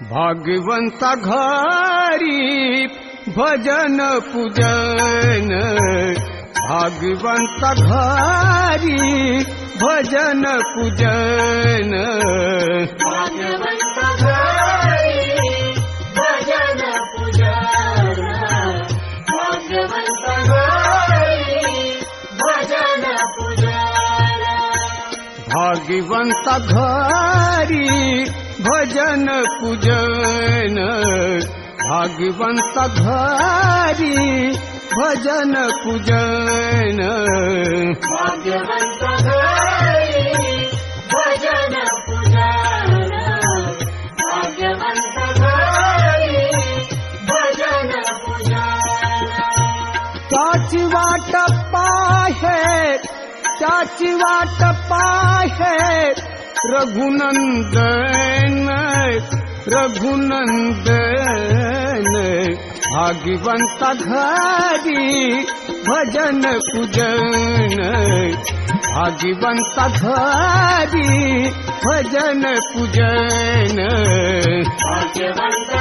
भाग्यवंता घरी भजन पूजन, भाग्यवंता घरी भजन पूजन, भाग्यवंता घरी भजन पूजन, भाग्यवंता घरी भजन पूजन, भाग्यवंता घरी भजन पूजन, भाग्यवंता घरी भजन पूजन, भाग्यवंता घरी भजन पूजन, भाग्यवंता घरी भजन पूजन, त्याची वाट पाहे, त्याची वाट पाहे रघुनंदन, रघुनंदन, भाग्यवंता घरी भजन पूजन, भाग्यवंता घरी भजन पूजन, भाग्यवंता